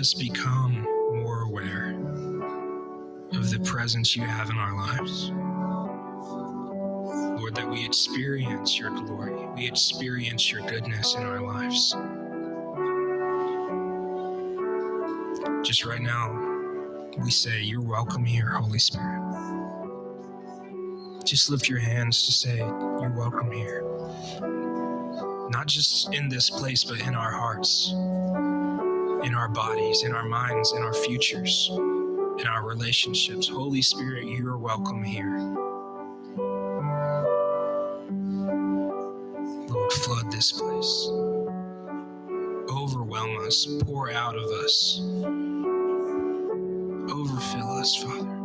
us become more aware of the presence you have in our lives. Lord, that we experience your glory, we experience your goodness in our lives. Just right now, we say, you're welcome here, Holy Spirit. Just lift your hands to say, you're welcome here. Not just in this place, but in our hearts, in our bodies, in our minds, in our futures, in our relationships. Holy Spirit, you are welcome here. Lord, flood this place. Overwhelm us, pour out of us. Overfill us, Father.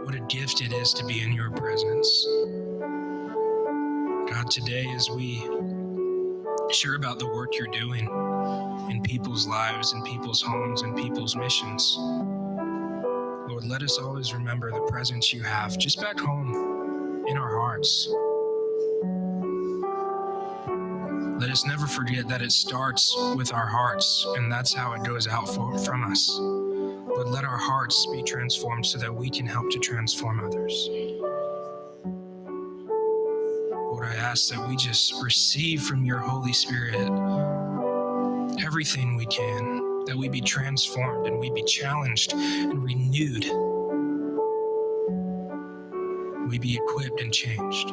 What a gift it is to be in your presence. God, today as we share about the work you're doing in people's lives, in people's homes, in people's missions, Lord, let us always remember the presence you have just back home in our hearts. Let us never forget that it starts with our hearts, and that's how it goes out from us. Lord, let our hearts be transformed so that we can help to transform others. Lord, I ask that we just receive from your Holy Spirit everything we can, that we be transformed and we be challenged and renewed. We be equipped and changed.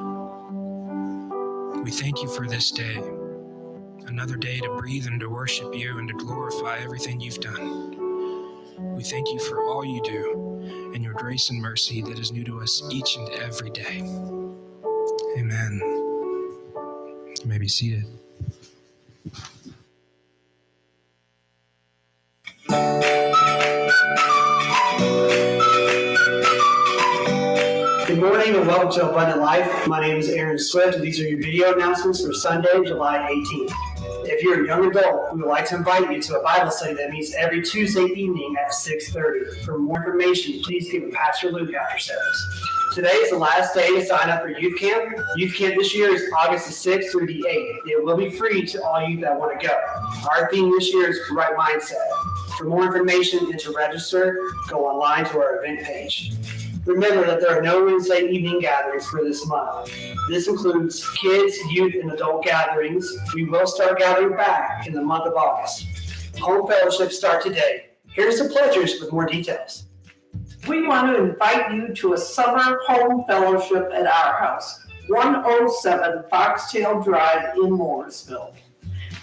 We thank you for this day, another day to breathe and to worship you and to glorify everything you've done. We thank you for all you do and your grace and mercy that is new to us each and every day. Amen. You may be seated. Good morning and welcome to Abundant Life. My name is Aaron Swift, and these are your video announcements for Sunday, July 18th. If you're a young adult, we would like to invite you to a Bible study that meets every Tuesday evening at 6:30. For more information, please give Pastor Luke after service. Today is the last day to sign up for youth camp. Youth camp this year is August the 6th through the 8th. It will be free to all you that want to go. Our theme this year is Right Mindset. For more information and to register, go online to our event page. Remember that there are no Wednesday evening gatherings for this month. This includes kids, youth, and adult gatherings. We will start gathering back in the month of August. Home fellowships start today. Here's the pledgers with more details. We want to invite you to a summer home fellowship at our house, 107 Foxtail Drive in Mooresville.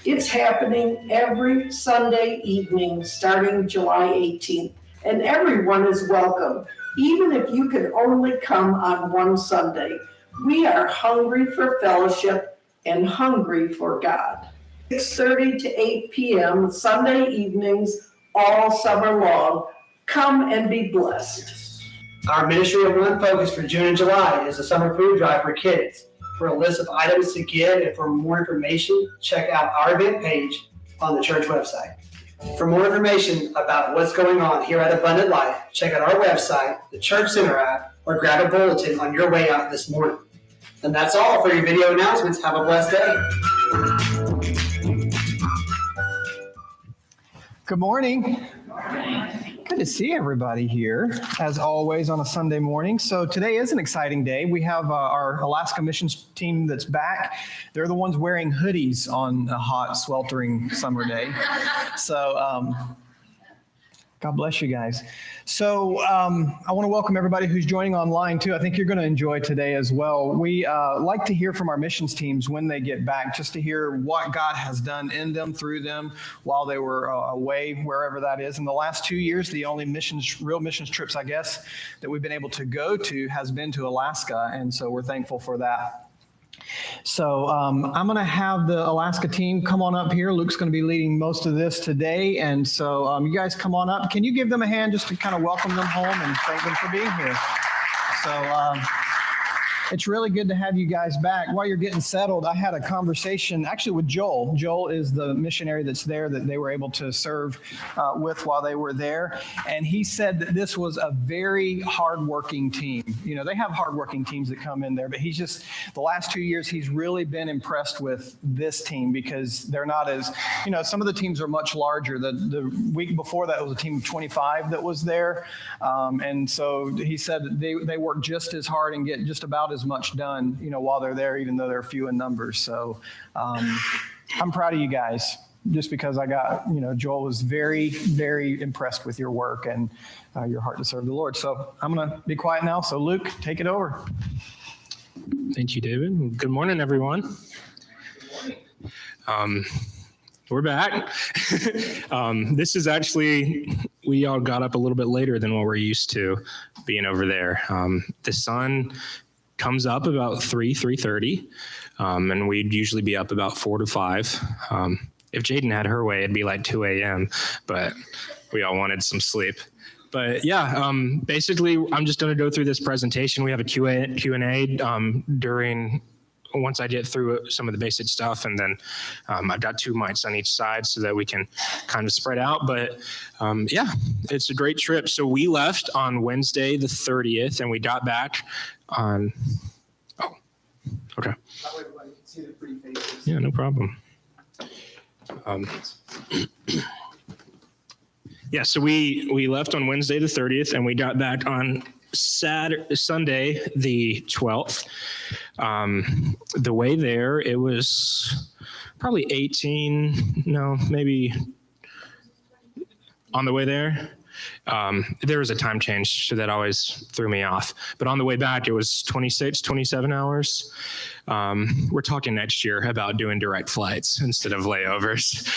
It's happening every Sunday evening starting July 18th, and everyone is welcome. Even if you can only come on one Sunday, we are hungry for fellowship and hungry for God. 6:30 to 8 p.m. Sunday evenings, all summer long. Come and be blessed. Our Ministry of One focus for June and July is the summer food drive for kids. For a list of items to give and for more information, check out our event page on the church website. For more information about what's going on here at Abundant Life, check out our website, the Church Center app, or grab a bulletin on your way out this morning. And that's all for your video announcements. Have a blessed day. Good morning. Good to see everybody here, as always, on a Sunday morning. So today is an exciting day. We have our Alaska missions team that's back. They're the ones wearing hoodies on a hot, sweltering summer day. So God bless you guys. So I want to welcome everybody who's joining online too. I think you're going to enjoy today as well. We like to hear from our missions teams when they get back, just to hear what God has done in them, through them, while they were away, wherever that is. In the last 2 years, the only real missions trips, I guess, that we've been able to go to has been to Alaska, and so we're thankful for that. So I'm going to have the Alaska team come on up here. Luke's going to be leading most of this today. And so you guys come on up. Can you give them a hand just to kind of welcome them home and thank them for being here? So It's really good to have you guys back. While you're getting settled, I had a conversation actually with Joel. Joel is the missionary that's there that they were able to serve with while they were there. And he said that this was a very hardworking team. You know, they have hardworking teams that come in there, but he's just, the last 2 years, he's really been impressed with this team because they're not as, you know, some of the teams are much larger. The week before that was a team of 25 that was there. And so he said that they work just as hard and get just about as much done, you know, while they're there, even though they're few in numbers. So I'm proud of you guys just because Joel was very, very impressed with your work and your heart to serve the Lord. So I'm going to be quiet now. So Luke, take it over. Thank you, David. Good morning, everyone. We're back. This is actually, we all got up a little bit later than what we're used to being over there. The sun comes up about 3:30, and we'd usually be up about 4 to 5. If Jaden had her way, it'd be like 2 a.m., but we all wanted some sleep. But yeah, basically, I'm just going to go through this presentation. We have a Q&A once I get through some of the basic stuff, and then I've got 2 mics on each side so that we can kind of spread out. But yeah, it's a great trip. So we left on Wednesday the 30th, and we got back on, okay. That way everybody can see the pretty faces. Yeah, no problem. Yeah, so we left on Wednesday the 30th, and we got back on Sunday the 12th. The way there, it was probably maybe on the way there. There was a time change, so that always threw me off. But on the way back, it was 26, 27 hours. We're talking next year about doing direct flights instead of layovers.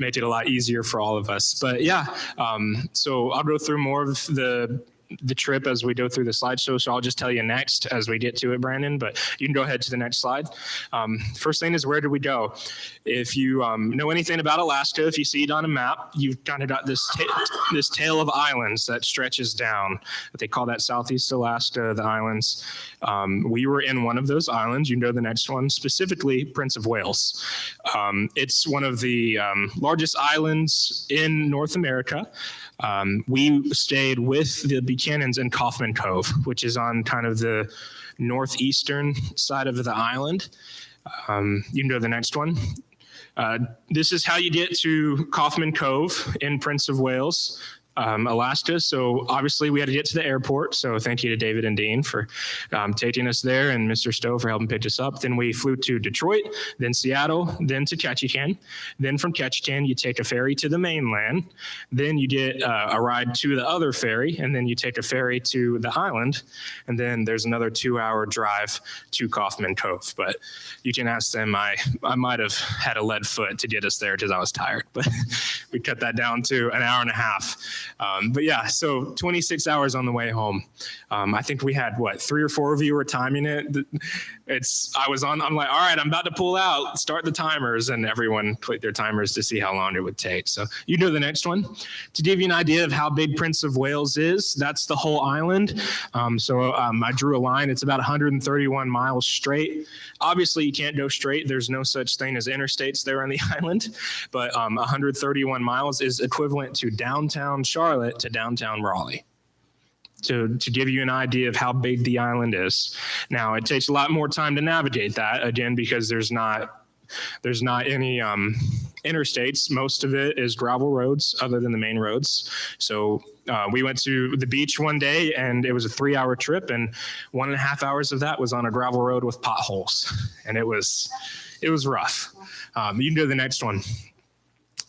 Make it a lot easier for all of us. But yeah, so I'll go through more of the trip as we go through the slideshow. So I'll just tell you next as we get to it, Brandon, but you can go ahead to the next slide. First thing is, where did we go? If you know anything about Alaska, if you see it on a map, you've kind of got this tail of islands that stretches down. They call that Southeast Alaska, the islands. We were in one of those islands. You know the next one, specifically Prince of Wales. It's one of the largest islands in North America. We stayed with the Buchanans in Kaufman Cove, which is on kind of the northeastern side of the island. You can go to the next one. This is how you get to Kaufman Cove in Prince of Wales, Alaska. So obviously we had to get to the airport. So thank you to David and Dean for taking us there, and Mr. Stowe for helping pick us up. Then we flew to Detroit, then Seattle, then to Ketchikan. Then from Ketchikan, you take a ferry to the mainland. Then you get a ride to the other ferry, and then you take a ferry to the island. And then there's another 2-hour drive to Kaufman Cove. But you can ask them, I might have had a lead foot to get us there because I was tired, but we cut that down to an hour and a half. But yeah, so 26 hours on the way home. I think we had 3 or 4 of you were timing it. I'm like, all right, I'm about to pull out, start the timers, and everyone clicked their timers to see how long it would take. So you know the next one. To give you an idea of how big Prince of Wales is, that's the whole island. I drew a line. It's about 131 miles straight. Obviously, you can't go straight. There's no such thing as interstates there on the island, but 131 miles is equivalent to downtown Charlotte to downtown Raleigh. To give you an idea of how big the island is. Now, it takes a lot more time to navigate that, again, because there's not any interstates. Most of it is gravel roads other than the main roads. So we went to the beach one day, and it was a 3-hour trip, and 1.5 hours of that was on a gravel road with potholes, and it was rough. You can go to the next one.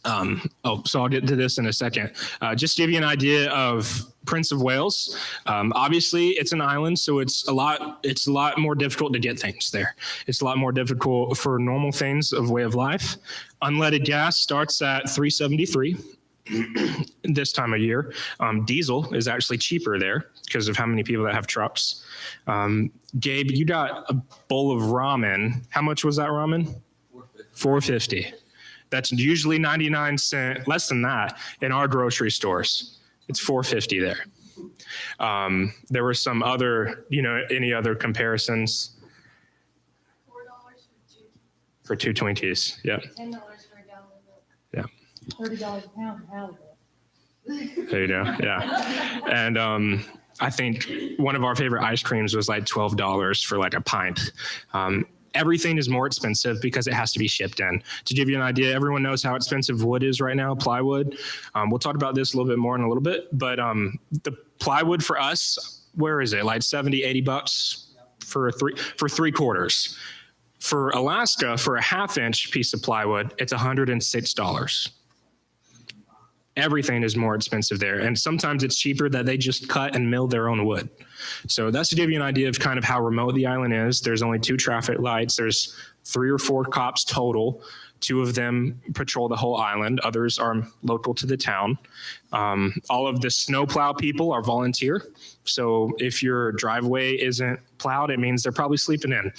So I'll get to this in a second. Just to give you an idea of Prince of Wales. Obviously, it's an island, so it's a lot more difficult to get things there. It's a lot more difficult for normal things of way of life. Unleaded gas starts at $3.73 this time of year. Diesel is actually cheaper there because of how many people that have trucks. Gabe, you got a bowl of ramen. How much was that ramen? $4.50. That's usually 99 cents, less than that in our grocery stores. It's $4.50 there. There were some other, any other comparisons? $4 For two Twinkies, yeah. $10 for a gallon of milk. Yeah. $30 a pound for halibut. There you go, yeah. And I think one of our favorite ice creams was like $12 for like a pint. Everything is more expensive because it has to be shipped in. To give you an idea, everyone knows how expensive wood is right now, plywood. We'll talk about this a little bit more in a little bit, but the plywood for us, where is it? Like 70, 80 bucks for three quarters. For Alaska, for a half-inch piece of plywood, it's $106. Everything is more expensive there. And sometimes it's cheaper that they just cut and mill their own wood. So that's to give you an idea of kind of how remote the island is. There's only 2 traffic lights. There's 3 or 4 cops total. 2 of them patrol the whole island. Others are local to the town. All of the snowplow people are volunteer. So if your driveway isn't plowed, it means they're probably sleeping in.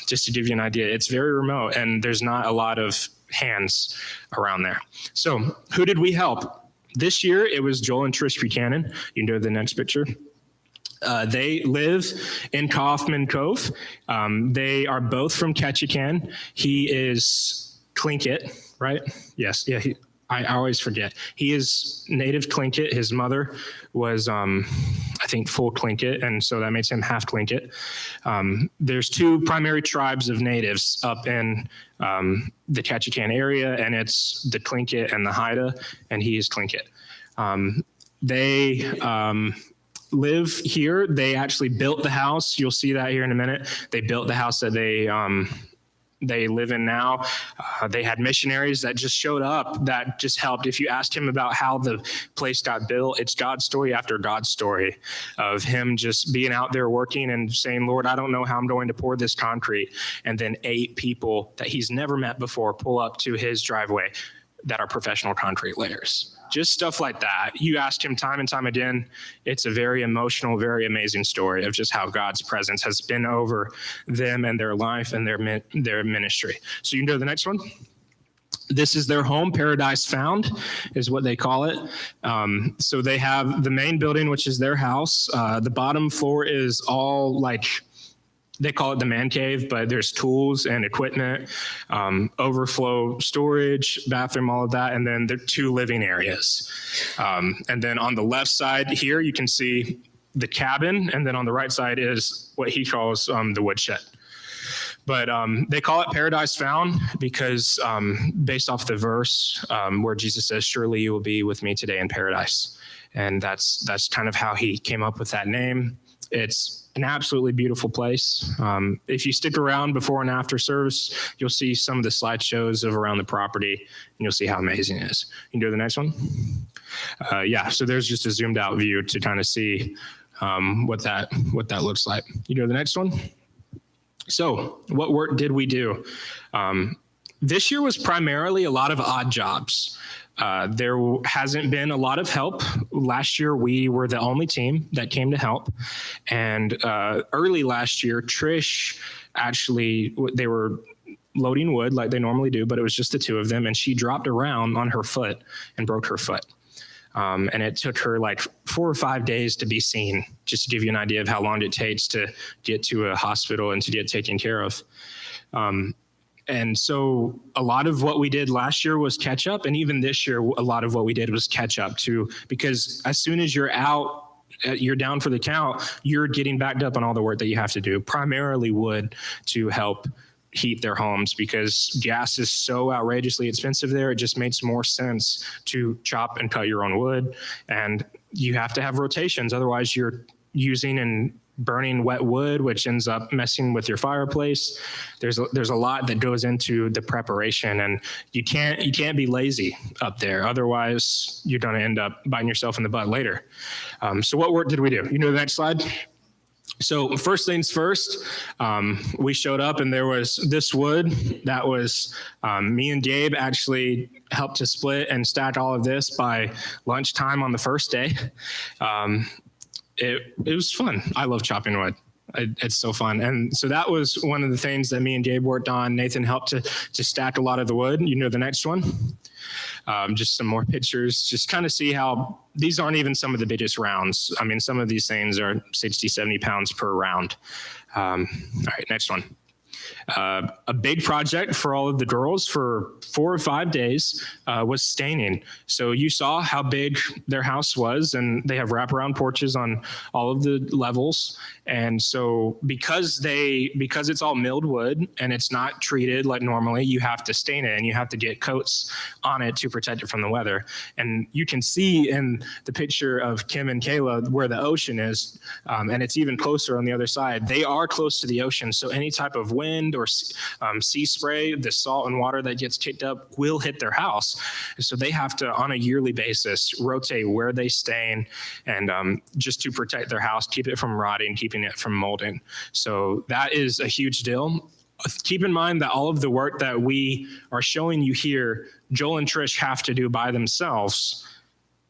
Just to give you an idea, it's very remote and there's not a lot of hands around there. So who did we help? This year, it was Joel and Trish Buchanan. You can go to the next picture. They live in Kaufman Cove. They are both from Ketchikan. He is Tlingit, right? Yes, yeah, I always forget. He is native Tlingit. His mother was, I think, full Tlingit, and so that makes him half Tlingit. There's 2 primary tribes of natives up in the Ketchikan area, and it's the Tlingit and the Haida, and he is Tlingit. They live here. They actually built the house. You'll see that here in a minute. They built the house that they live in now. They had missionaries that just showed up that just helped. If you asked him about how the place got built, it's God's story after God's story of him just being out there working and saying, Lord, I don't know how I'm going to pour this concrete. And then 8 people that he's never met before pull up to his driveway that are professional concrete layers. Just stuff like that. You ask him time and time again. It's a very emotional, very amazing story of just how God's presence has been over them and their life and their ministry. So you can go to the next one. This is their home, Paradise Found is what they call it. So they have the main building, which is their house. The bottom floor is all like, they call it the man cave, but there's tools and equipment, overflow storage, bathroom, all of that. And then there are 2 living areas. And then on the left side here, you can see the cabin. And then on the right side is what he calls the woodshed. But they call it Paradise Found because based off the verse where Jesus says, surely you will be with me today in paradise. And that's kind of how he came up with that name. It's an absolutely beautiful place. If you stick around before and after service, you'll see some of the slideshows of around the property, and you'll see how amazing it is. You can go to the next one. Yeah, so there's just a zoomed out view to kind of see what that looks like. You go to the next one. So what work did we do? This year was primarily a lot of odd jobs. There hasn't been a lot of help. Last year, we were the only team that came to help. And early last year, Trish actually, they were loading wood like they normally do, but it was just the 2 of them. And she dropped around on her foot and broke her foot. And it took her like 4 or 5 days to be seen, just to give you an idea of how long it takes to get to a hospital and to get taken care of. And so a lot of what we did last year was catch up. And even this year, a lot of what we did was catch up too, because as soon as you're out, you're down for the count, you're getting backed up on all the work that you have to do, primarily wood to help heat their homes because gas is so outrageously expensive there. It just makes more sense to chop and cut your own wood. And you have to have rotations. Otherwise, you're using and burning wet wood, which ends up messing with your fireplace. There's a lot that goes into the preparation, and you can't be lazy up there. Otherwise, you're going to end up biting yourself in the butt later. So what work did we do? You know the next slide? So first things first, we showed up and there was this wood that was me and Gabe actually helped to split and stack all of this by lunchtime on the first day. It was fun. I love chopping wood. It's so fun. And so that was one of the things that me and Gabe worked on. Nathan helped to stack a lot of the wood. You know the next one. just some more pictures, just kind of see how these aren't even some of the biggest rounds. I mean, some of these things are 60, 70 pounds per round. All right, next one. A big project for all of the girls for 4 or 5 days was staining. So you saw how big their house was, and they have wraparound porches on all of the levels. And so because it's all milled wood and it's not treated like normally, you have to stain it and you have to get coats on it to protect it from the weather. And you can see in the picture of Kim and Kayla where the ocean is, and it's even closer on the other side. They are close to the ocean, so any type of wind or sea spray, the salt and water that gets kicked up will hit their house. So they have to, on a yearly basis, rotate where they stain and just to protect their house, keep it from rotting, keeping it from molding. So that is a huge deal. Keep in mind that all of the work that we are showing you here, Joel and Trish have to do by themselves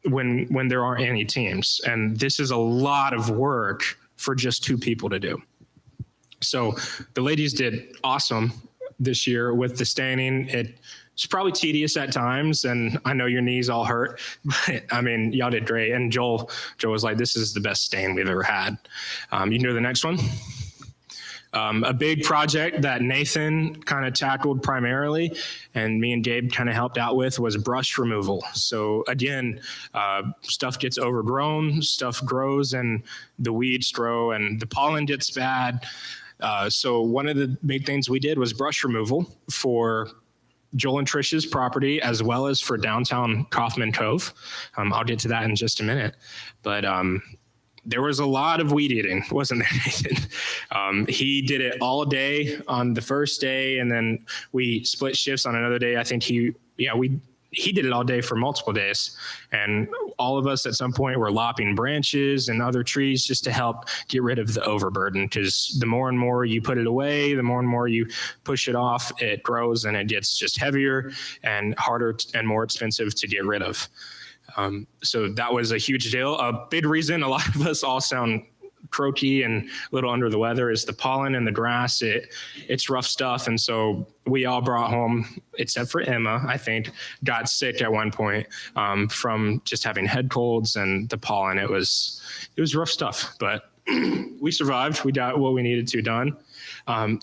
when there aren't any teams. And this is a lot of work for just 2 people to do. So the ladies did awesome this year with the staining. It's probably tedious at times, and I know your knees all hurt, but I mean, y'all did great. And Joel was like, this is the best stain we've ever had. You can do the next one. A big project that Nathan kind of tackled primarily, and me and Gabe kind of helped out with, was brush removal. So again, stuff gets overgrown, stuff grows, and the weeds grow, and the pollen gets bad. So one of the big things we did was brush removal for Joel and Trish's property, as well as for downtown Kaufman Cove. I'll get to that in just a minute. But there was a lot of weed eating, wasn't there, Nathan? He did it all day on the first day, and then we split shifts on another day. I think he did it all day for multiple days. And all of us at some point were lopping branches and other trees just to help get rid of the overburden, because the more and more you put it away, the more and more you push it off, it grows and it gets just heavier and harder and more expensive to get rid of. So that was a huge deal. A big reason a lot of us all sound croaky and a little under the weather is the pollen and the grass. It's rough stuff. And so we all brought home, except for Emma, I think, got sick at one point from just having head colds and the pollen. It was rough stuff, but we survived. We got what we needed to done.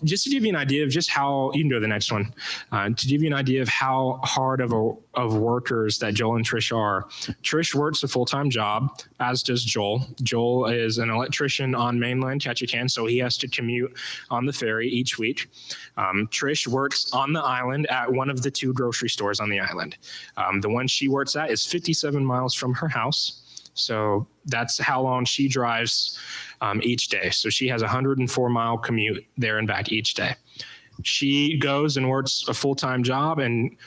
Just to give you an idea of just how, you can go to the next one, to give you an idea of how hard of workers that Joel and Trish are. Trish works a full-time job, as does Joel. Joel is an electrician on mainland Ketchikan, so he has to commute on the ferry each week. Trish works on the island at one of the 2 grocery stores on the island. The one she works at is 57 miles from her house. So that's how long she drives each day. So she has a 104-mile commute there and back each day. She goes and works a full-time job, and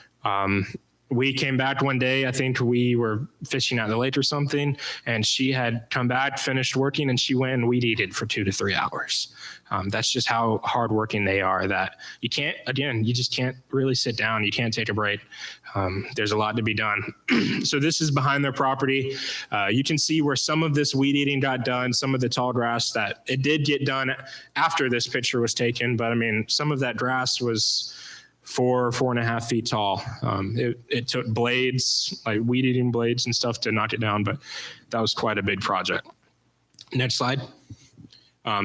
we came back one day. I think we were fishing at the lake or something, and she had come back, finished working, and she went and weed eated for 2 to 3 hours. That's just how hardworking they are, that you just can't really sit down. You can't take a break. There's a lot to be done. So this is behind their property. You can see where some of this weed eating got done, some of the tall grass that it did get done after this picture was taken. But I mean, some of that grass was 4.5 feet tall. It took blades, like weed eating blades and stuff, to knock it down, but that was quite a big project. Next slide.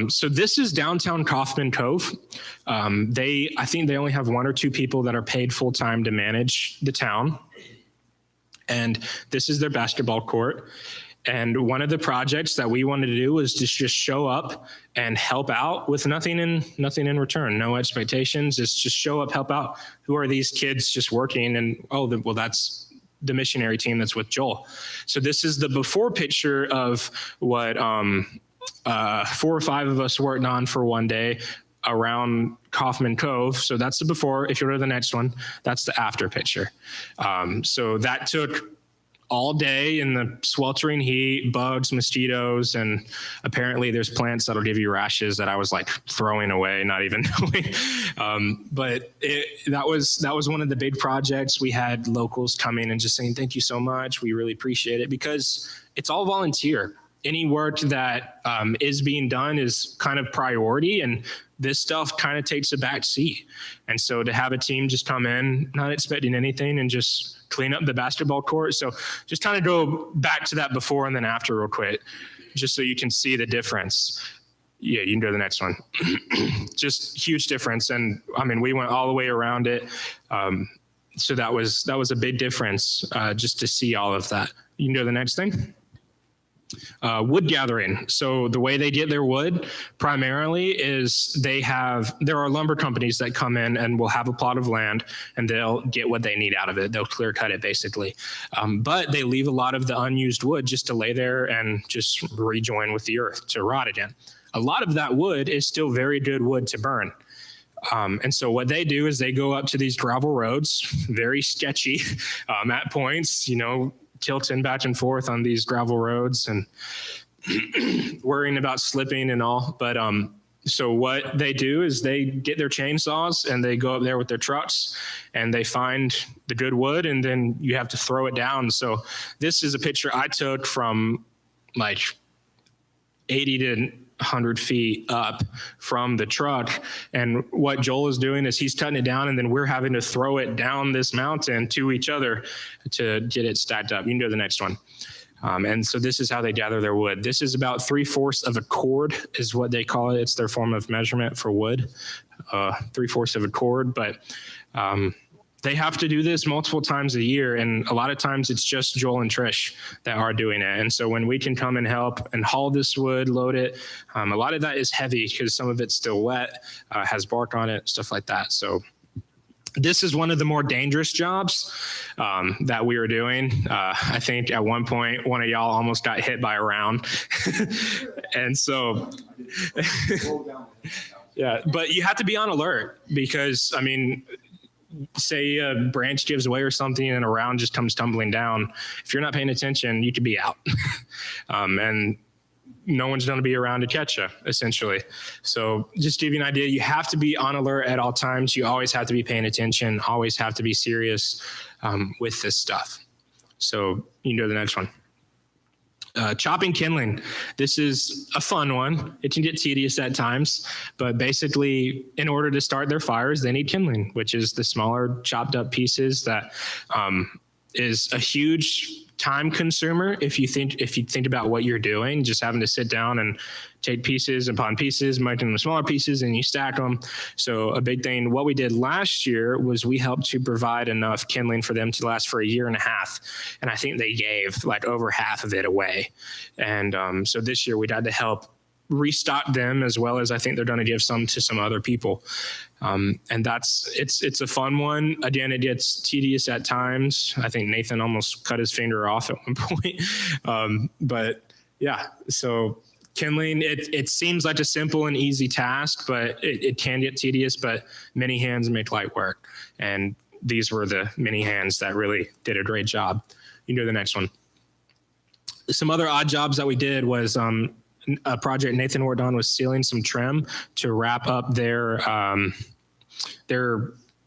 So this is downtown Kaufman Cove. I think they only have 1 or 2 people that are paid full time to manage the town. And this is their basketball court. And one of the projects that we wanted to do was just show up and help out with nothing in return, no expectations. Just show up, help out. Who are these kids just working? And that's the missionary team that's with Joel. So this is the before picture of what 4 or 5 of us worked on for one day around Kaufman Cove. So that's the before. If you go to the next one, that's the after picture. So that took all day in the sweltering heat, bugs, mosquitoes, and apparently there's plants that'll give you rashes that I was like throwing away, not even knowing. But that was one of the big projects. We had locals coming and just saying, thank you so much. We really appreciate it, because it's all volunteer. any work that is being done is kind of priority, and this stuff kind of takes a back seat. And so to have a team just come in, not expecting anything, and just clean up the basketball court. So just kind of go back to that before and then after real quick, just so you can see the difference. Yeah, you can go to the next one. Just huge difference. And I mean, we went all the way around it. So that was a big difference, just to see all of that. You can go to the next thing. Wood gathering. So the way they get their wood primarily is there are lumber companies that come in and will have a plot of land, and they'll get what they need out of it. They'll clear cut it basically. But they leave a lot of the unused wood just to lay there and just rejoin with the earth to rot again. A lot of that wood is still very good wood to burn. And so what they do is they go up to these gravel roads, very sketchy at points, tilting back and forth on these gravel roads and worrying about slipping and all. But so what they do is they get their chainsaws and they go up there with their trucks and they find the good wood, and then you have to throw it down. So this is a picture I took from like 80 to 100 feet up from the truck. And what Joel is doing is he's cutting it down, and then we're having to throw it down this mountain to each other to get it stacked up. You can go to the next one. And so this is how they gather their wood. This is about 3/4 of a cord is what they call it. It's their form of measurement for wood, 3/4 of a cord. But they have to do this multiple times a year, and a lot of times it's just Joel and Trish that are doing it. And so when we can come and help and haul this wood, load it, a lot of that is heavy because some of it's still wet, has bark on it, stuff like that. So this is one of the more dangerous jobs that we were doing. I think at one point, one of y'all almost got hit by a round. And so, yeah, but you have to be on alert because, I mean, say a branch gives way or something and a round just comes tumbling down. If you're not paying attention, you could be out. And no one's going to be around to catch you, essentially. So just to give you an idea, you have to be on alert at all times. You always have to be paying attention, always have to be serious with this stuff. So you can go to the next one. Chopping kindling. This is a fun one. It can get tedious at times, but basically in order to start their fires, they need kindling, which is the smaller chopped up pieces that is a huge time consumer. If you think about what you're doing, just having to sit down and take pieces upon pieces, making them smaller pieces, and you stack them. So a big thing, what we did last year was we helped to provide enough kindling for them to last for 1.5 years. And I think they gave like over half of it away. And so this year we'd had to help restock them, as well as I think they're going to give some to some other people. And it's a fun one. Again, it gets tedious at times. I think Nathan almost cut his finger off at one point. But yeah, so kindling, it seems like a simple and easy task, but it can get tedious, but many hands make light work. And these were the many hands that really did a great job. You can go to the next one. Some other odd jobs that we did was a project Nathan worked on was sealing some trim to wrap up their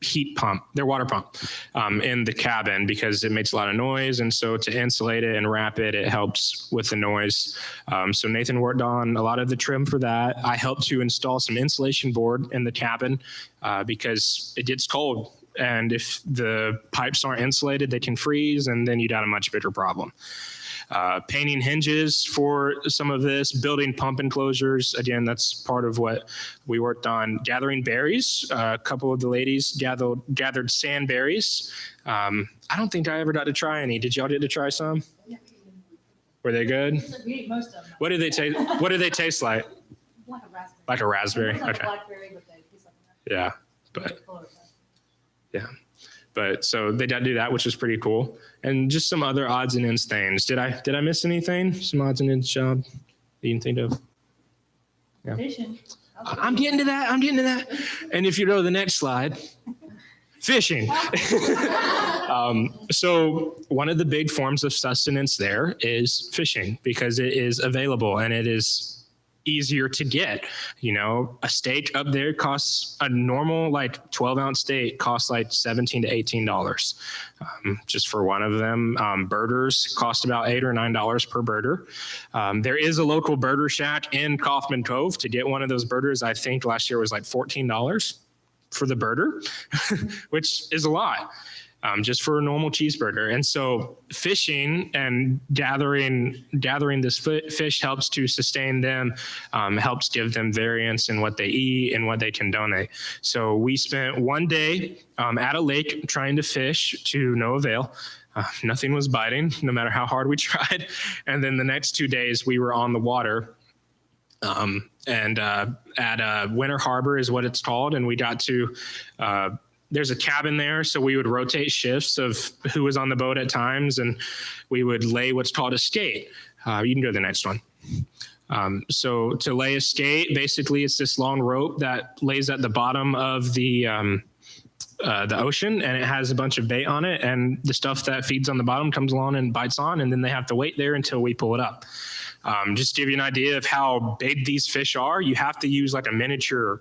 heat pump, their water pump in the cabin, because it makes a lot of noise. And so to insulate it and wrap it, it helps with the noise. So Nathan worked on a lot of the trim for that. I helped to install some insulation board in the cabin because it gets cold. And if the pipes aren't insulated, they can freeze, and then you'd have a much bigger problem. Painting hinges for some of this, building pump enclosures. Again, that's part of what we worked on. Gathering berries. A couple of the ladies gathered sandberries. I don't think I ever got to try any. Did y'all get to try some? Were they good? We ate most of them. What did they taste? What did they taste like? Like a raspberry. Like a raspberry. Like Okay. blackberry, but they taste like a Yeah, but so they did do that, which was pretty cool. And just some other odds and ends things. Did I miss anything? Some odds and ends job that you can think of? Yeah. fishing. I'm getting to that. And if you go to the next slide, fishing. So one of the big forms of sustenance there is fishing, because it is available and it is easier to get. You know, a steak up there costs, a normal like 12-ounce steak costs like $17 to $18 just for one of them. Burgers cost about $8 or $9 per burger. There is a local burger shack in Kaufman Cove. To get one of those burgers, I think last year was like $14 for the burger, which is a lot. Just for a normal cheeseburger. And so fishing and gathering this fish helps to sustain them, helps give them variance in what they eat and what they can donate. So we spent one day at a lake trying to fish to no avail. Nothing was biting, no matter how hard we tried. And then the next 2 days we were on the water. At Winter Harbor is what it's called. And we got to, there's a cabin there, so we would rotate shifts of who was on the boat at times, and we would lay what's called a skate. You can go to the next one. So to lay a skate, basically it's this long rope that lays at the bottom of the ocean, and it has a bunch of bait on it, and the stuff that feeds on the bottom comes along and bites on, and then they have to wait there until we pull it up. Just to give you an idea of how big these fish are, you have to use like a miniature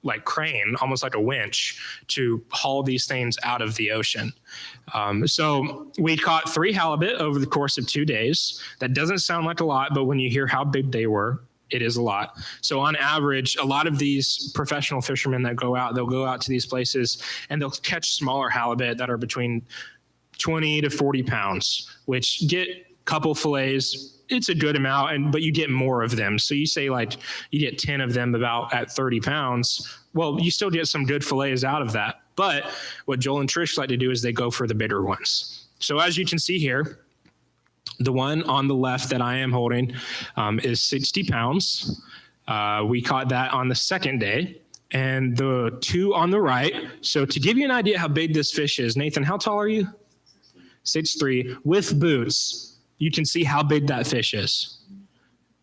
like crane, almost like a winch, to haul these things out of the ocean. So we caught 3 halibut over the course of 2 days. That doesn't sound like a lot, but when you hear how big they were, it is a lot. So on average, a lot of these professional fishermen that go out, they'll go out to these places and they'll catch smaller halibut that are between 20 to 40 pounds, which get a couple fillets. It's a good amount, but you get more of them. So you say like you get 10 of them about at 30 pounds. Well, you still get some good fillets out of that. But what Joel and Trish like to do is they go for the bigger ones. So as you can see here, the one on the left that I am holding is 60 pounds. We caught that on the second day. And the 2 on the right. So to give you an idea how big this fish is, Nathan, how tall are you? 6'3", with boots. You can see how big that fish is.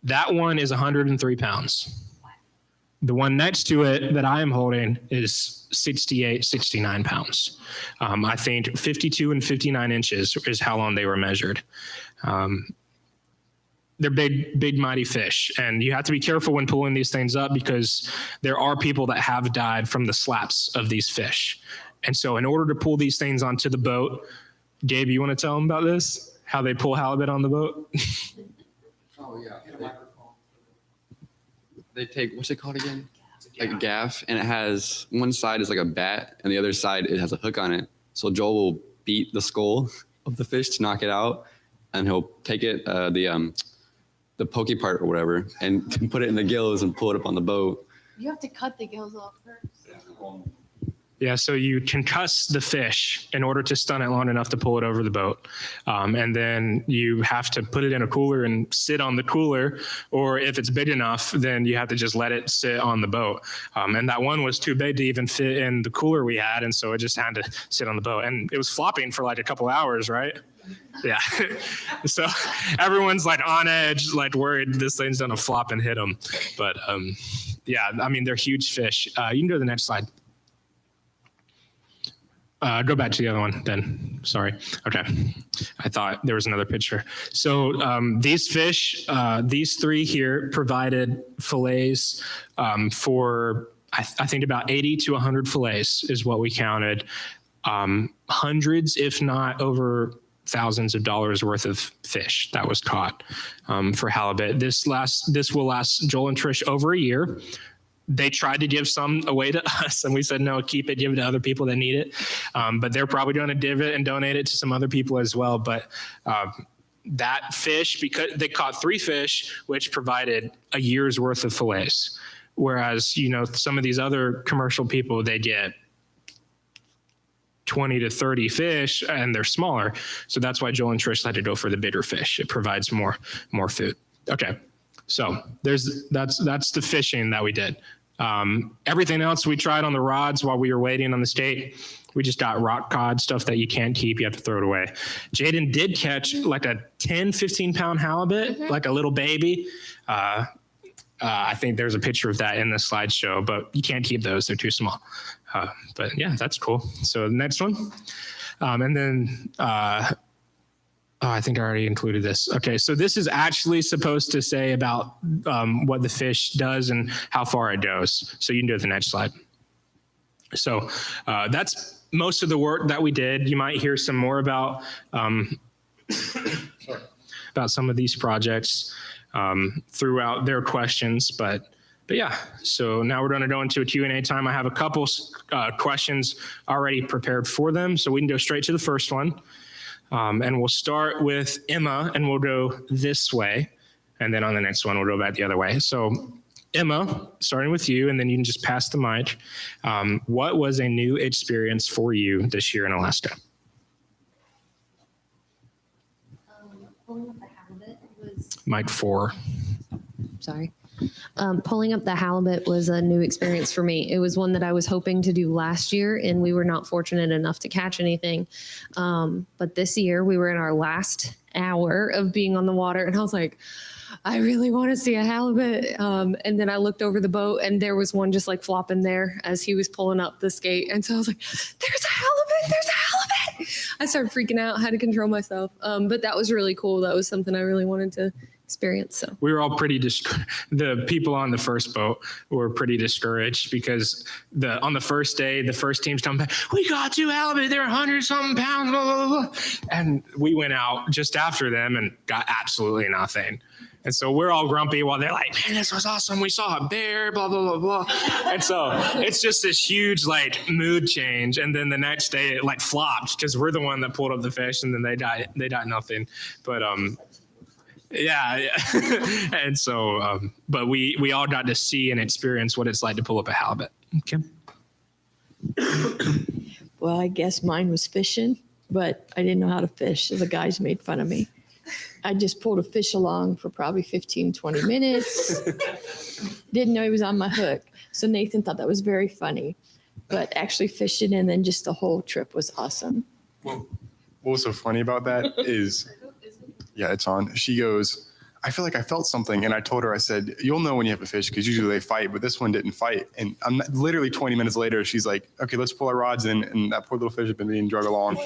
That one is 103 pounds. The one next to it that I am holding is 68, 69 pounds. I think 52 and 59 inches is how long they were measured. They're big, mighty fish. And you have to be careful when pulling these things up because there are people that have died from the slaps of these fish. And so in order to pull these things onto the boat, Gabe, you want to tell them about this? How they pull halibut on the boat? Oh, yeah. They take, what's it called again? Like a gaff, and it has, one side is like a bat, and the other side, it has a hook on it. So Joel will beat the skull of the fish to knock it out, and he'll take it, the pokey part or whatever, and put it in the gills and pull it up on the boat. You have to cut the gills off first. Yeah, so you concuss the fish in order to stun it long enough to pull it over the boat. And then you have to put it in a cooler and sit on the cooler, or if it's big enough, then you have to just let it sit on the boat. And that one was too big to even fit in the cooler we had, and so it just had to sit on the boat. And it was flopping for like a couple hours, right? Yeah. So everyone's like on edge, like worried this thing's gonna flop and hit them. But yeah, I mean, they're huge fish. You can go to the next slide. Go back to the other one then. Sorry. Okay. I thought there was another picture. So these fish, these 3 here provided fillets for, I think about 80 to 100 fillets is what we counted. Hundreds, if not over thousands of dollars worth of fish that was caught for halibut. This will last Joel and Trish over a year. They tried to give some away to us, and we said, no, keep it, give it to other people that need it. But they're probably going to give it and donate it to some other people as well. But that fish, because they caught 3 fish, which provided a year's worth of fillets. Whereas, you know, some of these other commercial people, they get 20 to 30 fish and they're smaller. So that's why Joel and Trish had to go for the bigger fish. It provides more food. Okay. So that's the fishing that we did. Everything else we tried on the rods while we were waiting on the skate. We just got rock cod, stuff that you can't keep. You have to throw it away. Jaden did catch like a 10, 15 pound halibut, like a little baby. I think there's a picture of that in the slideshow, but you can't keep those. They're too small. But yeah, that's cool. So the next one. And then Oh, I think I already included this. Okay, so this is actually supposed to say about what the fish does and how far it goes. So you can do it the next slide. So that's most of the work that we did. You might hear some more about some of these projects throughout their questions, but yeah. So now we're going to go into a Q&A time. I have a couple questions already prepared for them, so we can go straight to the first one. And we'll start with Emma, and we'll go this way. And then on the next one, we'll go back the other way. So Emma, starting with you, and then you can just pass the mic. What was a new experience for you this year in Alaska? Pulling up the halibut was... Mic 4. Sorry. Pulling up the halibut was a new experience for me. It was one that I was hoping to do last year, and we were not fortunate enough to catch anything. But this year, we were in our last hour of being on the water, and I was like, I really want to see a halibut. And then I looked over the boat, and there was one just like flopping there as he was pulling up the skate. And so I was like, there's a halibut, there's a halibut. I started freaking out, had to control myself. But that was really cool. That was something I really wanted to experience. So we were all pretty the people on the first boat were pretty discouraged because on the first day, the first team's coming back, we got 2 halibut, they're 100-something pounds, blah, blah, blah. And we went out just after them and got absolutely nothing. And so we're all grumpy while they're like, man, this was awesome. We saw a bear, blah, blah, blah, blah. And so it's just this huge like mood change. And then the next day it like flopped because we're the one that pulled up the fish, and then they got nothing. But yeah. And so, but we all got to see and experience what it's like to pull up a halibut. Okay. Well, I guess mine was fishing, but I didn't know how to fish, so the guys made fun of me. I just pulled a fish along for probably 15, 20 minutes. Didn't know he was on my hook. So Nathan thought that was very funny, but actually fishing and then just the whole trip was awesome. Well, what was so funny about that is, yeah, it's on. She goes, I feel like I felt something. And I told her, I said, you'll know when you have a fish because usually they fight, but this one didn't fight. And literally 20 minutes later, she's like, okay, let's pull our rods in. And that poor little fish had been being drug along.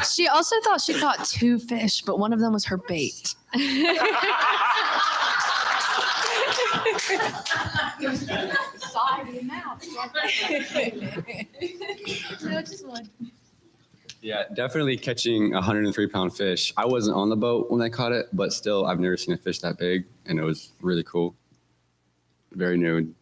She also thought she caught 2 fish, but one of them was her bait. Yeah, definitely catching a 103-pound fish. I wasn't on the boat when I caught it, but still, I've never seen a fish that big, and it was really cool. Very nude,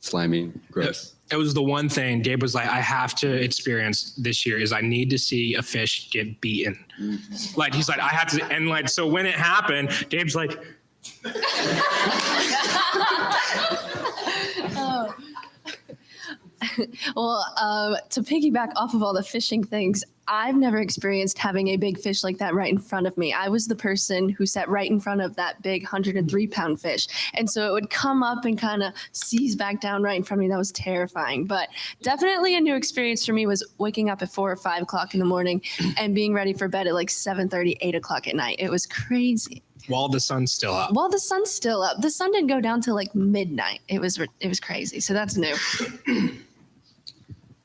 slimy, gross. It was the one thing Gabe was like, I have to experience this year is I need to see a fish get beaten. Like, he's like, I have to, and like, so when it happened, Gabe's like, Oh. Well, to piggyback off of all the fishing things, I've never experienced having a big fish like that right in front of me. I was the person who sat right in front of that big 103-pound fish. And so it would come up and kind of seize back down right in front of me. That was terrifying. But definitely a new experience for me was waking up at 4 or 5 o'clock in the morning and being ready for bed at like 7:30, 8 o'clock at night. It was crazy. while the sun's still up. While the sun's still up. The sun didn't go down till like midnight. It was crazy. So that's new.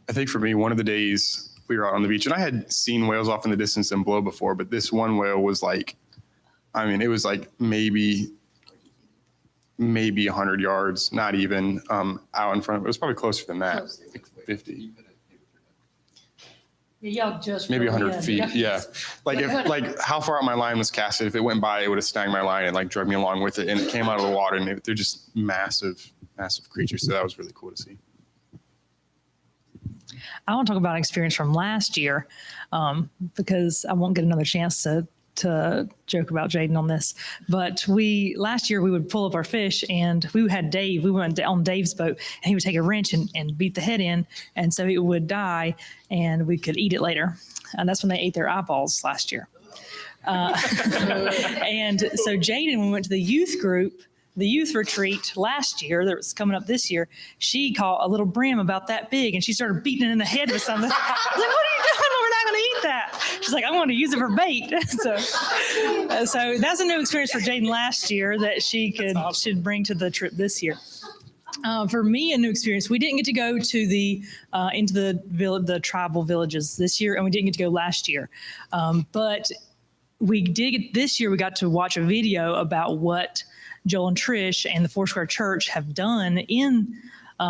I think for me, one of the days we were out on the beach, and I had seen whales off in the distance and blow before, but this one whale was like, I mean, it was like maybe 100 yards, not even out in front of it. It was probably closer than that, like 50. Y'all just Maybe really 100 feet, yeah. Like if how far out my line was casted, if it went by, it would have snagged my line and like drug me along with it. And it came out of the water, and they're just massive, massive creatures. So that was really cool to see. I want to talk about an experience from last year because I won't get another chance to joke about Jaden on this. But last year we would pull up our fish, and we had Dave. We went on Dave's boat, and he would take a wrench and beat the head in, and so it would die, and we could eat it later. And that's when they ate their eyeballs last year. And so Jaden, when we went to the youth group, the youth retreat last year that was coming up this year, she caught a little brim about that big, and she started beating it in the head with something. I was like, what are you doing? We're not going to eat that. She's like, I'm going to use it for bait. So that's a new experience for Jaden last year that should bring to the trip this year. For me, a new experience. We didn't get to go to into the tribal villages this year, and we didn't get to go last year. But this year we got to watch a video about what Joel and Trish and the Foursquare Church have done in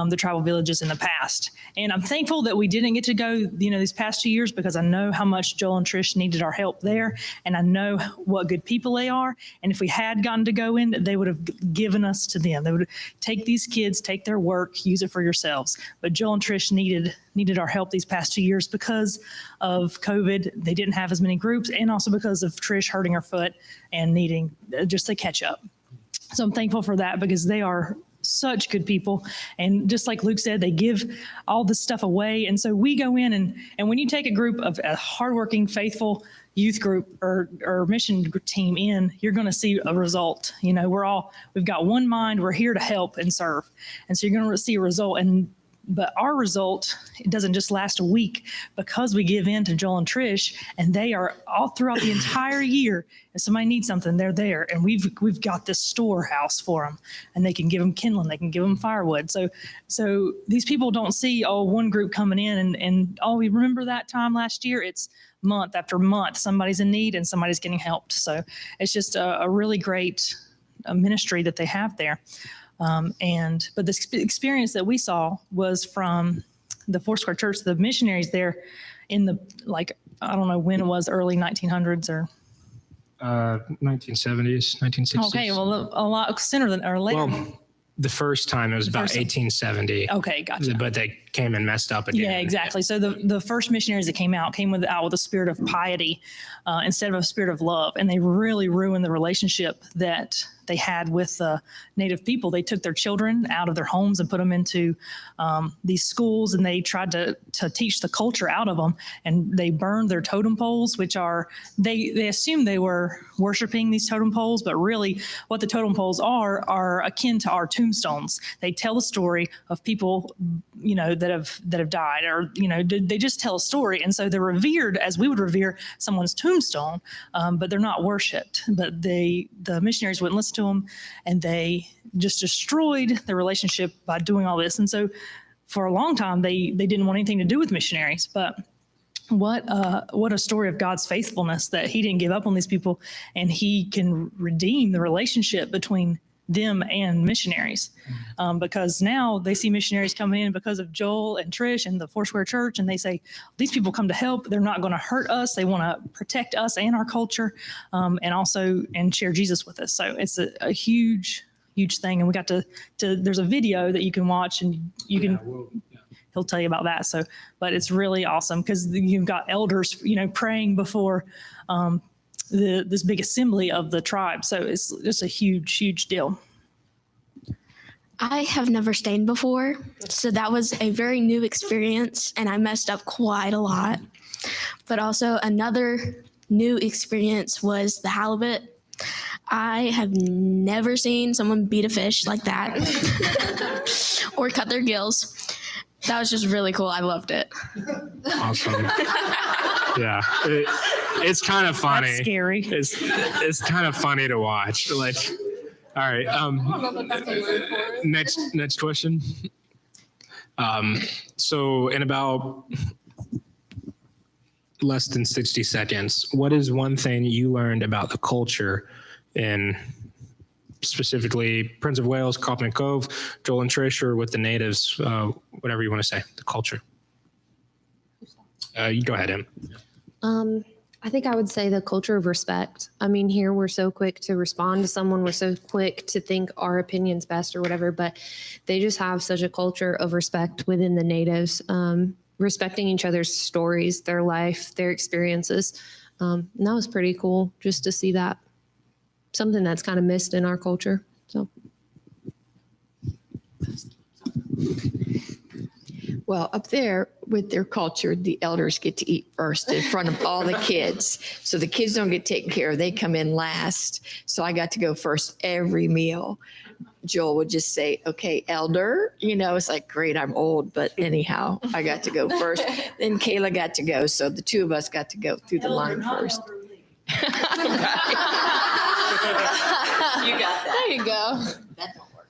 the tribal villages in the past. And I'm thankful that we didn't get to go, these past 2 years, because I know how much Joel and Trish needed our help there. And I know what good people they are. And if we had gotten to go in, they would have given us to them. They would take these kids, take their work, use it for yourselves. But Joel and Trish needed our help these past 2 years because of COVID. They didn't have as many groups, and also because of Trish hurting her foot and needing just to catch up. So I'm thankful for that, because they are such good people. And just like Luke said, they give all this stuff away. And so we go in, and when you take a group of a hardworking, faithful youth group or mission team in, you're going to see a result. We've got one mind. We're here to help and serve. And so you're going to see a result. But our result, it doesn't just last a week, because we give in to Joel and Trish, and they are all throughout the entire year. If somebody needs something, they're there, and we've got this storehouse for them, and they can give them kindling, they can give them firewood. So these people don't see one group coming in and we remember that time last year. It's month after month, somebody's in need and somebody's getting helped. So it's just a really great ministry that they have there. But the experience that we saw was from the Foursquare Church, the missionaries there in the, I don't know when it was, early 1900s or 1970s, 1960s. Okay, well, a lot sooner than or later. Well, the first time it was about 1870. Okay, gotcha. But they came and messed up again. Yeah, exactly. So the first missionaries that came out with a spirit of piety instead of a spirit of love, and they really ruined the relationship that they had with the native people. They took their children out of their homes and put them into these schools, and they tried to teach the culture out of them. And they burned their totem poles, which are, they assumed they were worshiping these totem poles, but really what the totem poles are akin to our tombstones. They tell the story of people, that have died, or, they just tell a story. And so they're revered as we would revere someone's tombstone, but they're not worshiped. But the missionaries wouldn't listen to them, and they just destroyed the relationship by doing all this. And so for a long time, they didn't want anything to do with missionaries. But what a story of God's faithfulness, that he didn't give up on these people, and he can redeem the relationship between them and missionaries, because now they see missionaries coming in because of Joel and Trish and the Foursquare Church, and they say, these people come to help. They're not going to hurt us. They want to protect us and our culture, and share Jesus with us. So it's a huge thing. And we got to there's a video that you can watch, and he'll tell you about that. So, but it's really awesome, because you've got elders, praying before this big assembly of the tribe. So it's just a huge deal. I have never stayed before, so that was a very new experience, and I messed up quite a lot. But also another new experience was the halibut. I have never seen someone beat a fish like that or cut their gills. That was just really cool. I loved it. Awesome. Yeah, it's kind of funny. That's scary. It's kind of funny to watch. All right. Next question. So in about less than 60 seconds, what is one thing you learned about the culture in specifically Prince of Wales, Kaupman Cove, Joel and Trish, or with the natives, whatever you want to say, the culture? You go ahead, Em. I think I would say the culture of respect. I mean, here we're so quick to respond to someone. We're so quick to think our opinion's best or whatever, but they just have such a culture of respect within the natives, respecting each other's stories, their life, their experiences. And that was pretty cool just to see that. Something that's kind of missed in our culture. So. Well, up there with their culture, the elders get to eat first in front of all the kids. So the kids don't get taken care of. They come in last. So I got to go first every meal. Joel would just say, okay, elder, it's like, great, I'm old. But anyhow, I got to go first. Then Kayla got to go. So the two of us got to go through the line first. You got that. There you go. That don't work.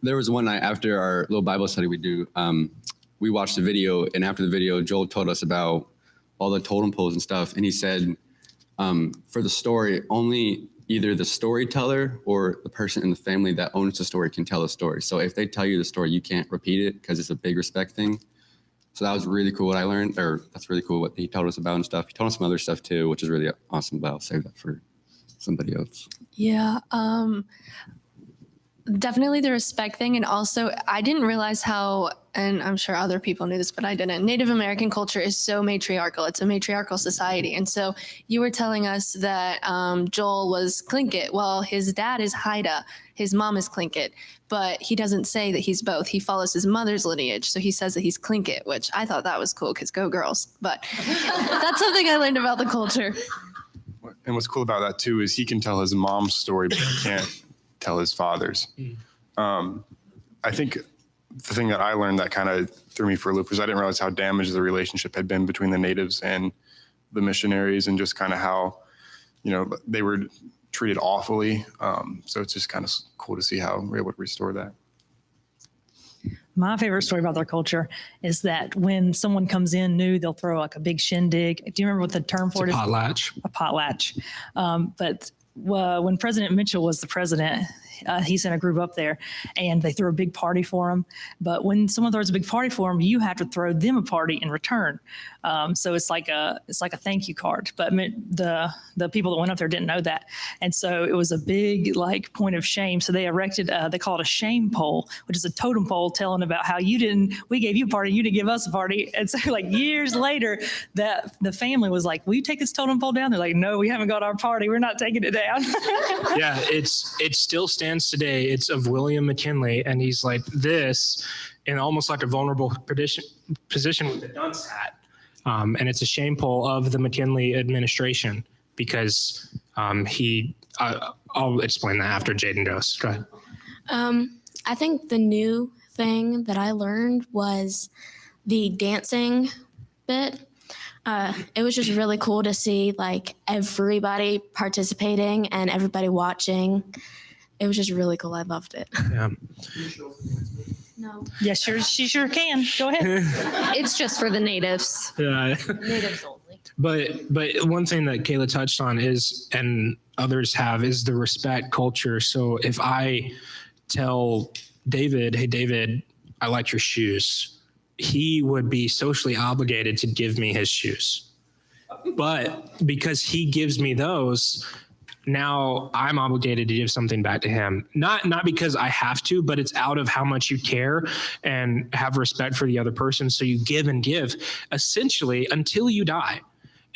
There was one night after our little Bible study we do, we watched the video, and after the video, Joel told us about all the totem poles and stuff, and he said For the story, only either the storyteller or the person in the family that owns the story can tell the story. So if they tell you the story, you can't repeat it because it's a big respect thing. So that was really cool what I learned, or that's really cool what he told us about and stuff. He told us some other stuff too, which is really awesome, but I'll save that for somebody else. Yeah. Definitely the respect thing. And also, I didn't realize how, and I'm sure other people knew this, but I didn't. Native American culture is so matriarchal. It's a matriarchal society. And so you were telling us that Joel was Tlingit. Well, his dad is Haida. His mom is Tlingit. But he doesn't say that he's both. He follows his mother's lineage. So he says that he's Tlingit, which I thought that was cool because go girls. But that's something I learned about the culture. And what's cool about that too is he can tell his mom's story, but he can't tell his father's. I think the thing that I learned that kind of threw me for a loop was I didn't realize how damaged the relationship had been between the natives and the missionaries, and just kind of how, they were treated awfully. So it's just kind of cool to see how we're able to restore that. My favorite story about their culture is that when someone comes in new, they'll throw like a big shindig. Do you remember what the term for it is? Potlatch. A potlatch. But when President Mitchell was the president, he sent a group up there and they threw a big party for him. But when someone throws a big party for him, you have to throw them a party in return. So it's like a thank you card. But the people that went up there didn't know that. And so it was a big point of shame. So they erected, they call it a shame pole, which is a totem pole telling about how we gave you a party, you didn't give us a party. And so years later, that the family was like, will you take this totem pole down? They're like, no, we haven't got our party. We're not taking it down. Yeah, it still stands today. It's of William McKinley, and he's like this in almost like a vulnerable position with a dunce hat. And it's a shame pole of the McKinley administration because I'll explain that after Jaden goes. Go ahead. I think the new thing that I learned was the dancing bit. It was just really cool to see everybody participating and everybody watching. It was just really cool. I loved it. Yeah. No. Yes, she sure can. Go ahead. It's just for the natives. Yeah. Natives only. But one thing that Kayla touched on is, and others have, is the respect culture. So if I tell David, hey, David, I like your shoes, he would be socially obligated to give me his shoes. But because he gives me those, now I'm obligated to give something back to him. Not because I have to, but it's out of how much you care and have respect for the other person. So you give and give essentially until you die.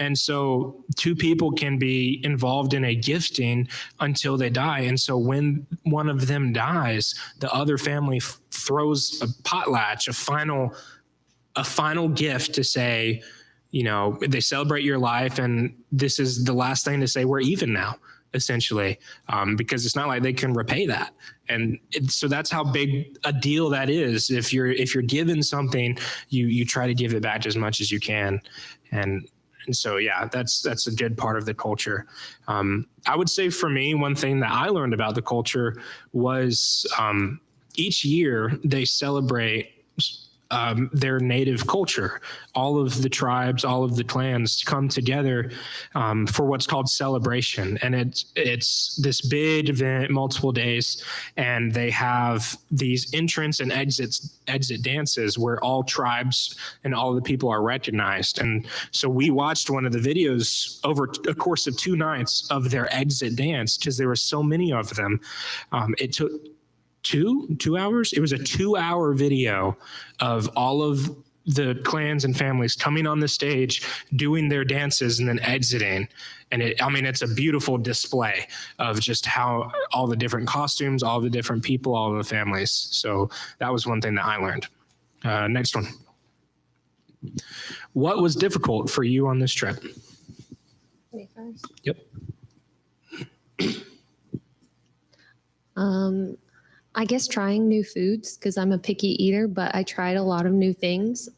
And so two people can be involved in a gifting until they die. And so when one of them dies, the other family throws a potlatch, a final gift to say, they celebrate your life. And this is the last thing to say, we're even now, essentially, because it's not like they can repay that. And so that's how big a deal that is. If you're given something, you try to give it back as much as you can. And so, yeah, that's a good part of the culture. I would say for me, one thing that I learned about the culture was each year they celebrate their native culture. All of the tribes, all of the clans come together for what's called celebration. And it's this big event, multiple days, and they have these entrance and exit dances where all tribes and all of the people are recognized. And so we watched one of the videos over a course of 2 nights of their exit dance because there were so many of them. It took 2 hours. It was a 2-hour video of all of the clans and families coming on the stage, doing their dances and then exiting. And it's a beautiful display of just how all the different costumes, all the different people, all the families. So that was one thing that I learned. Next one. What was difficult for you on this trip? Me first. Yep. I guess trying new foods because I'm a picky eater, but I tried a lot of new things.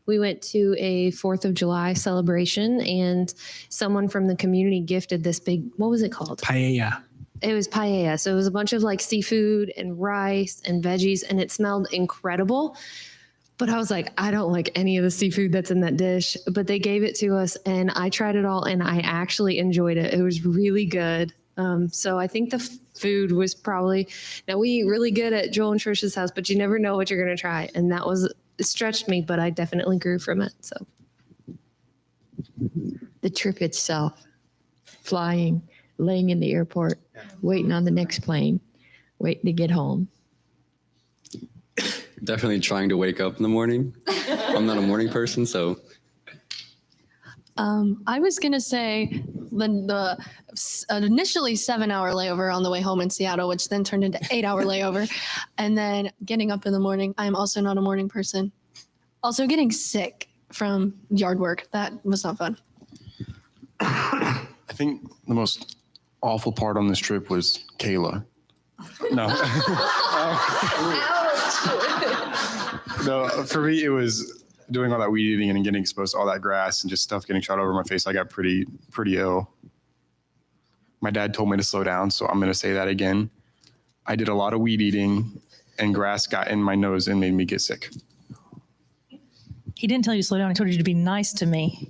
We went to a 4th of July celebration and someone from the community gifted this big, what was it called? Paella. It was paella. So it was a bunch of seafood and rice and veggies and it smelled incredible. But I was like, I don't like any of the seafood that's in that dish. But they gave it to us and I tried it all and I actually enjoyed it. It was really good. So I think the food was probably, now we eat really good at Joel and Trisha's house, but you never know what you're going to try. And that was, it stretched me, but I definitely grew from it. So The trip itself, flying, laying in the airport, waiting on the next plane, waiting to get home. Definitely trying to wake up in the morning. I'm not a morning person, so I was going to say the initially 7-hour layover on the way home in Seattle, which then turned into 8-hour layover. And then getting up in the morning. I'm also not a morning person. Also getting sick from yard work. That was not fun. I think the most awful part on this trip was Kayla. No. No, for me, it was doing all that weed eating and getting exposed to all that grass and just stuff getting shot over my face. I got pretty ill. My dad told me to slow down, so I'm going to say that again. I did a lot of weed eating and grass got in my nose and made me get sick. He didn't tell you to slow down. He told you to be nice to me.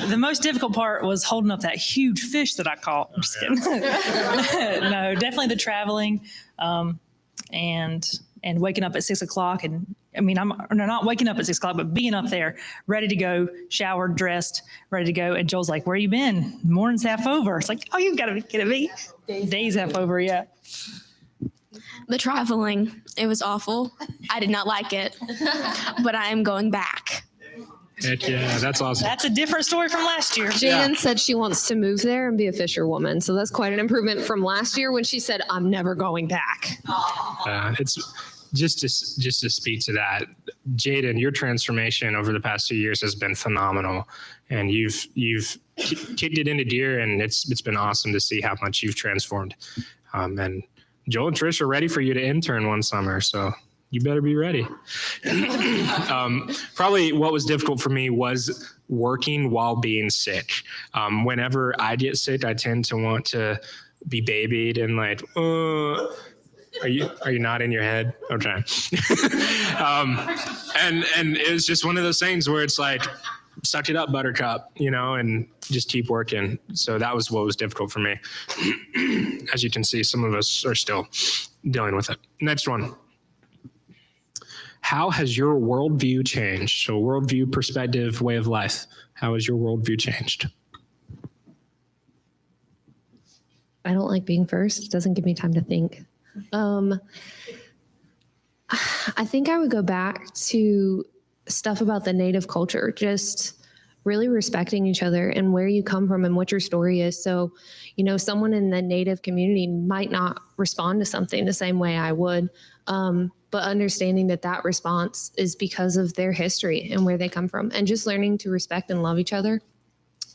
The most difficult part was holding up that huge fish that I caught. I'm just kidding. No, definitely the traveling and waking up at 6 o'clock. And I mean, I'm not waking up at 6 o'clock, but being up there, ready to go, showered, dressed, ready to go. And Joel's like, where you been? Morning's half over. It's like, oh, you've got to be kidding me. Day's half over, yeah. The traveling, it was awful. I did not like it, but I am going back. Heck yeah, that's awesome. That's a different story from last year. Jaden said she wants to move there and be a fisherwoman. So that's quite an improvement from last year when she said, I'm never going back. It's just to speak to that, Jaden, your transformation over the past 2 years has been phenomenal, and you've kicked it into gear, and it's been awesome to see how much you've transformed. And Joel and Trish are ready for you to intern one summer, so you better be ready. Probably what was difficult for me was working while being sick. Whenever I get sick, I tend to want to be babied and like, are you not in your head? Okay. And it was just one of those things where it's like, suck it up, buttercup, and just keep working. So that was what was difficult for me. As you can see, some of us are still dealing with it. Next one. How has your worldview changed? So worldview, perspective, way of life. How has your worldview changed? I don't like being first. It doesn't give me time to think. I think I would go back to stuff about the Native culture, just really respecting each other and where you come from and what your story is. So, someone in the Native community might not respond to something the same way I would, but understanding that response is because of their history and where they come from, and just learning to respect and love each other.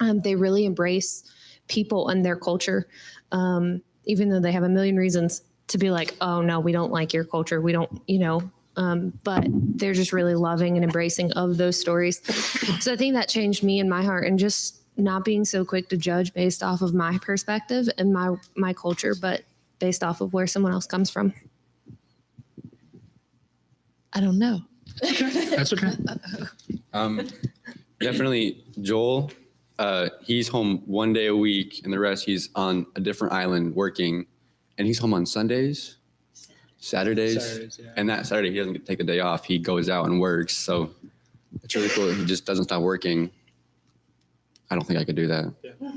They really embrace people and their culture, even though they have a million reasons to be like, oh no, we don't like your culture. We don't, but they're just really loving and embracing of those stories. So I think that changed me in my heart, and just not being so quick to judge based off of my perspective and my culture, but based off of where someone else comes from. I don't know. That's okay. Definitely Joel. He's home 1 day a week, and the rest he's on a different island working, and he's home on Sundays, Saturdays, yeah. And that Saturday he doesn't get to take the day off. He goes out and works. So it's really cool. He just doesn't stop working. I don't think I could do that. Yeah.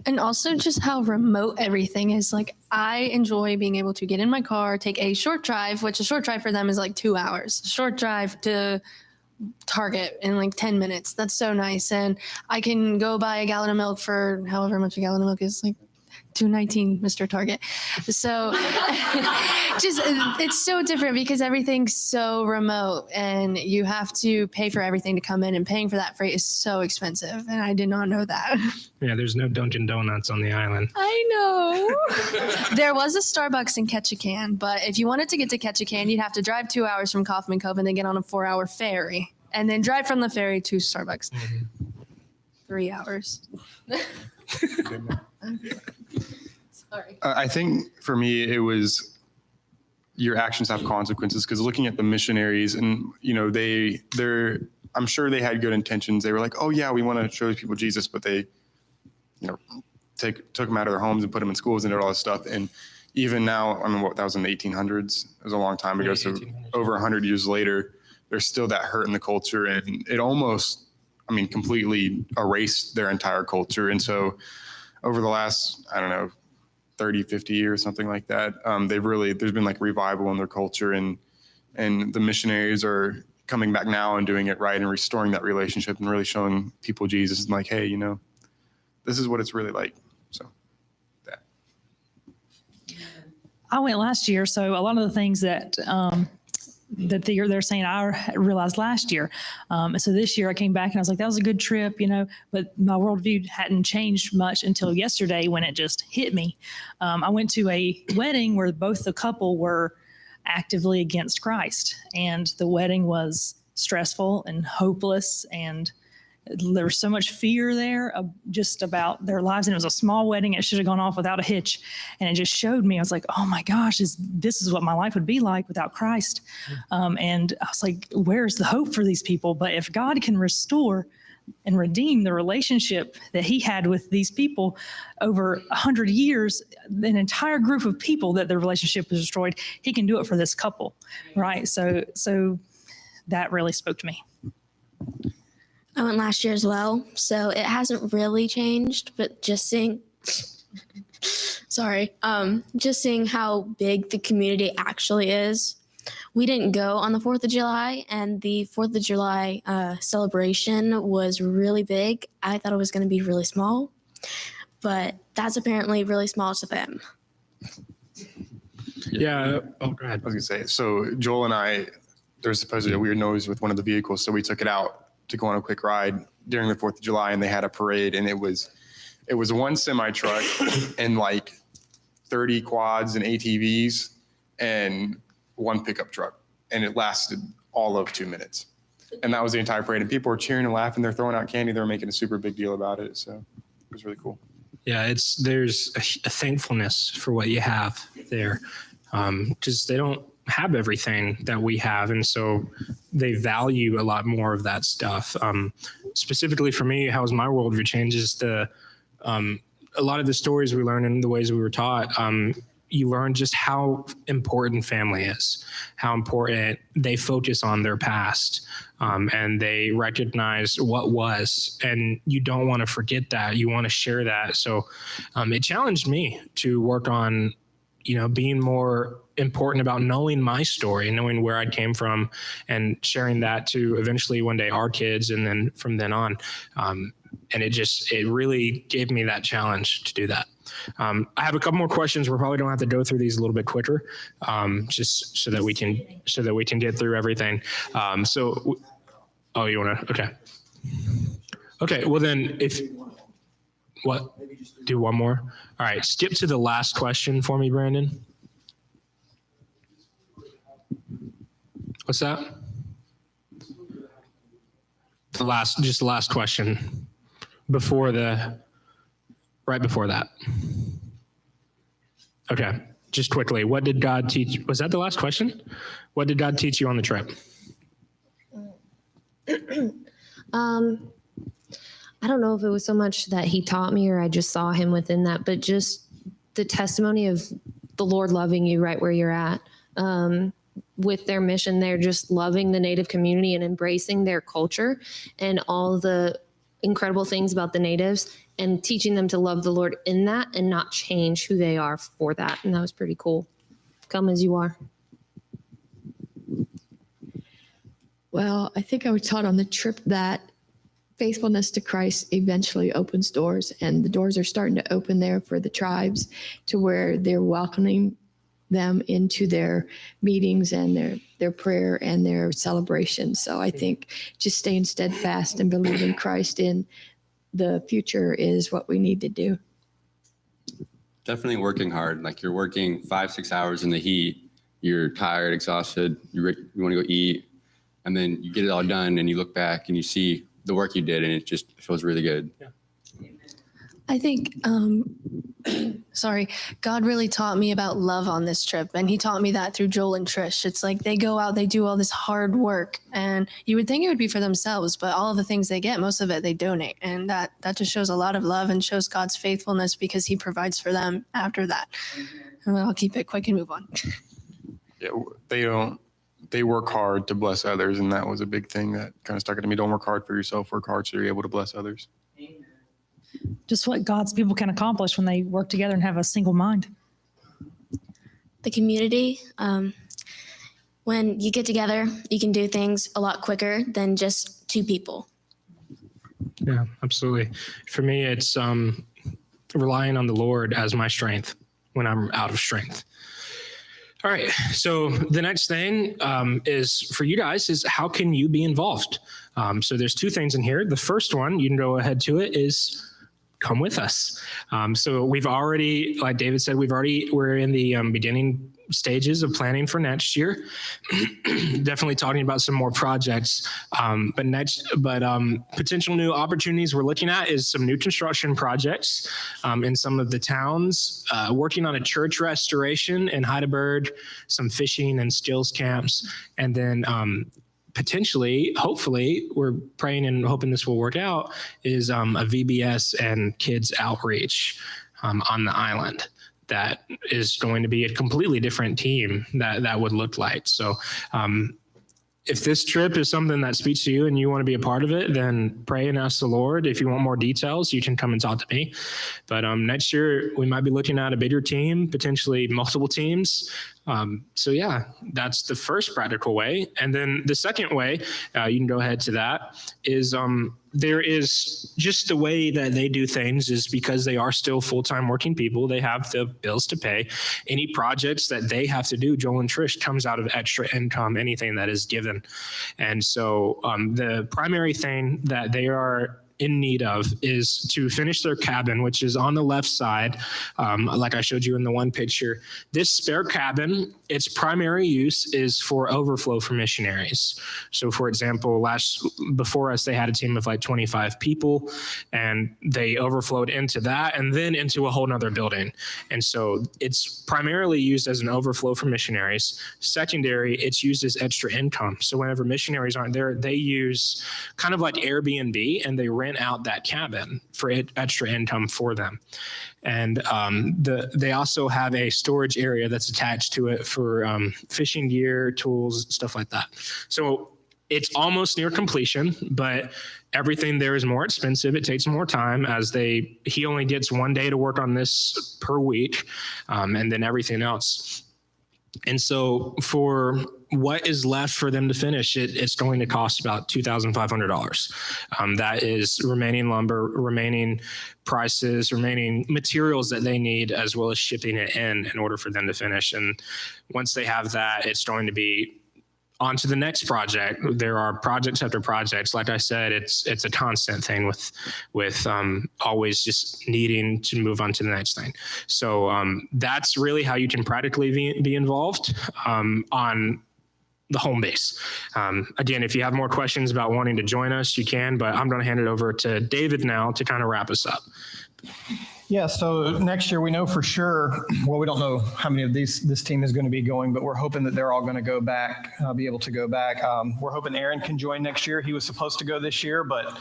And also just how remote everything is. Like, I enjoy being able to get in my car, take a short drive, which a short drive for them is like 2 hours. Short drive to Target in like 10 minutes. That's so nice. And I can go buy a gallon of milk for however much a gallon of milk is, like $2.19, Mr. Target. So just, it's so different because everything's so remote and you have to pay for everything to come in, and paying for that freight is so expensive. And I did not know that. Yeah, there's no Dunkin' Donuts on the island. I know. There was a Starbucks in Ketchikan, but if you wanted to get to Ketchikan, you'd have to drive 2 hours from Kaufman Cove and then get on a 4-hour ferry and then drive from the ferry to Starbucks. 3 hours. Sorry. I think for me, it was your actions have consequences. Because looking at the missionaries, and I'm sure they had good intentions. They were like, oh yeah, we want to show people Jesus, but they, took them out of their homes and put them in schools and did all this stuff. And even now, I mean, that was in the 1800s. It was a long time ago. So over 100 years later, there's still that hurt in the culture, and it almost, completely erased their entire culture. And so over the last, 30, 50 years, something like that, there's been like revival in their culture, and the missionaries are coming back now and doing it right and restoring that relationship and really showing people Jesus and like, hey, this is what it's really like. So that. I went last year, so a lot of the things that they're saying I realized last year. So this year I came back and I was like, that was a good trip, but my worldview hadn't changed much until yesterday when it just hit me. I went to a wedding where both the couple were actively against Christ, and the wedding was stressful and hopeless, and there was so much fear there just about their lives. And it was a small wedding. It should have gone off without a hitch. And it just showed me, I was like, oh my gosh, this is what my life would be like without Christ. And I was like, where's the hope for these people? But if God can restore and redeem the relationship that he had with these people over 100 years, an entire group of people that their relationship was destroyed, he can do it for this couple, right? So that really spoke to me. I went last year as well, so it hasn't really changed, but just seeing how big the community actually is. We didn't go on the 4th of July, and the 4th of July celebration was really big. I thought it was going to be really small, but that's apparently really small to them. Yeah. Oh, go ahead. I was gonna say, so Joel and I, there's supposedly a weird noise with one of the vehicles, so we took it out to go on a quick ride during the 4th of July, and they had a parade, and it was one semi truck and like 30 quads and ATVs and one pickup truck, and it lasted all of 2 minutes. And that was the entire parade, and people were cheering and laughing. They're throwing out candy. They're making a super big deal about it. So it was really cool. Yeah, there's a thankfulness for what you have there. Just they don't have everything that we have, and so they value a lot more of that stuff. Specifically for me, how has my worldview changed is a lot of the stories we learn and the ways we were taught. You learn just how important family is, how important they focus on their past, and they recognize what was, and you don't want to forget that. You want to share that. So it challenged me to work on, being more important about knowing my story, knowing where I came from, and sharing that to eventually one day our kids, and then from then on. And it really gave me that challenge to do that. I have a couple more questions. We're probably going to have to go through these a little bit quicker, just so that we can get through everything. You want to? Okay. Well then, do one more. All right. Skip to the last question for me, Brandon. What's that? The last question right before that. Okay, just quickly, what did God teach? Was that the last question? What did God teach you on the trip? I don't know if it was so much that he taught me or I just saw him within that, but just the testimony of the Lord loving you right where you're at. With their mission, they're just loving the Native community and embracing their culture and all the incredible things about the natives, and teaching them to love the Lord in that and not change who they are for that. And that was pretty cool. Come as you are. Well, I think I was taught on the trip that faithfulness to Christ eventually opens doors, and the doors are starting to open there for the tribes to where they're welcoming them into their meetings and their prayer and their celebration. So I think just staying steadfast and believing Christ in the future is what we need to do. Definitely working hard. Like you're working 5-6 hours in the heat. You're tired, exhausted. You want to go eat, and then you get it all done, and you look back and you see the work you did, and it just feels really good. I think God really taught me about love on this trip, and he taught me that through Joel and Trish. It's like they go out, they do all this hard work, and you would think it would be for themselves, but all of the things they get, most of it they donate, and that just shows a lot of love and shows God's faithfulness because he provides for them after that. And I'll keep it quick and move on. Yeah, they work hard to bless others, and that was a big thing that kind of stuck out to me. Don't work hard for yourself, work hard so you're able to bless others. Just what God's people can accomplish when they work together and have a single mind. The community, when you get together, you can do things a lot quicker than just two people. Yeah, absolutely. For me, it's relying on the Lord as my strength when I'm out of strength. All right. So the next thing is for you guys is how can you be involved? So there's two things in here. The first one, you can go ahead to it, is come with us. So we've already, like David said, we're in the beginning stages of planning for next year. Definitely talking about some more projects. But potential new opportunities we're looking at is some new construction projects in some of the towns, working on a church restoration in Heidelberg, some fishing and skills camps, and then potentially, hopefully, we're praying and hoping this will work out, is a VBS and kids outreach on the island. That is going to be a completely different team that would look like. So if this trip is something that speaks to you and you want to be a part of it, then pray and ask the Lord. If you want more details, you can come and talk to me. But next year, we might be looking at a bigger team, potentially multiple teams. So yeah, that's the first practical way. And then the second way, you can go ahead to that, is there is just the way that they do things is because they are still full-time working people. They have the bills to pay. Any projects that they have to do, Joel and Trish, comes out of extra income, anything that is given. And so the primary thing that they are in need of is to finish their cabin, which is on the left side, like I showed you in the one picture. This spare cabin, its primary use is for overflow for missionaries. So for example, before us, they had a team of like 25 people, and they overflowed into that and then into a whole nother building. And so it's primarily used as an overflow for missionaries. Secondary, it's used as extra income. So whenever missionaries aren't there, they use kind of like Airbnb, and they rent out that cabin for extra income for them. And they also have a storage area that's attached to it for fishing gear, tools, stuff like that. So it's almost near completion, but everything there is more expensive. It takes more time as he only gets 1 day to work on this per week, and then everything else. And so for what is left for them to finish, it's going to cost about $2,500. That is remaining lumber, remaining prices, remaining materials that they need, as well as shipping it in order for them to finish. And once they have that, it's going to be on to the next project. There are projects after projects. Like I said, it's a constant thing with always just needing to move on to the next thing. So that's really how you can practically be involved on the home base. Again, if you have more questions about wanting to join us, you can, but I'm going to hand it over to David now to kind of wrap us up. Yeah, so next year we know for sure, well, we don't know how many of this team is going to be going, but we're hoping that they're all going to go back, be able to go back. We're hoping Aaron can join next year. He was supposed to go this year, but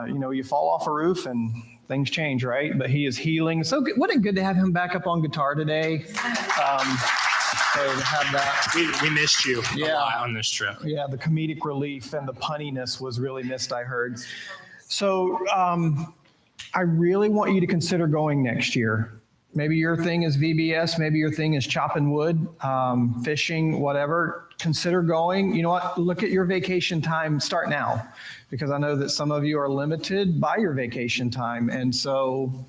you fall off a roof and things change, right? But he is healing. So wasn't it good to have him back up on guitar today? So to have that. We missed you a lot on this trip. Yeah, the comedic relief and the punniness was really missed, I heard. So I really want you to consider going next year. Maybe your thing is VBS, maybe your thing is chopping wood, fishing, whatever. Consider going. You know what? Look at your vacation time. Start now, because I know that some of you are limited by your vacation time. And so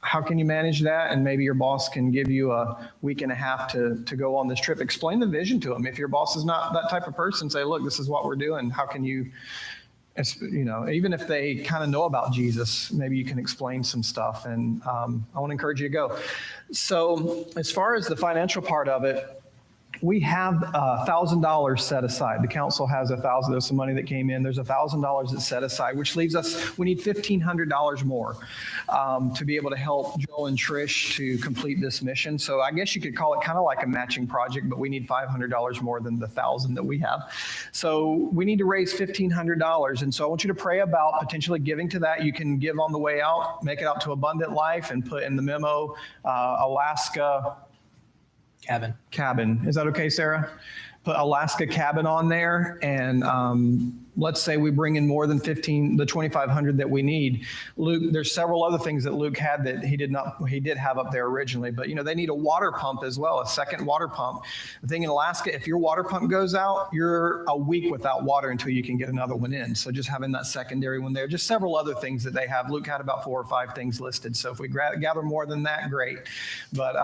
how can you manage that? And maybe your boss can give you a week and a half to go on this trip. Explain the vision to them. If your boss is not that type of person, say, look, this is what we're doing. How can you, even if they kind of know about Jesus, maybe you can explain some stuff. And I want to encourage you to go. So as far as the financial part of it, we have $1,000 set aside. The council has $1,000. There's some money that came in. There's $1,000 that's set aside, which leaves us, we need $1,500 more to be able to help Joel and Trish to complete this mission. So I guess you could call it kind of like a matching project, but we need $500 more than the $1,000 that we have. So we need to raise $1,500. And so I want you to pray about potentially giving to that. You can give on the way out, make it out to Abundant Life, and put in the memo, Alaska cabin. Is that okay, Sarah? Put Alaska cabin on there, and let's say we bring in more than the 2,500 that we need. Luke, there's several other things that Luke had that he did have up there originally, but they need a water pump as well, a second water pump. The thing in Alaska, if your water pump goes out, you're a week without water until you can get another one in. So just having that secondary one there, just several other things that they have. Luke had about 4 or 5 things listed. So if we gather more than that, great. But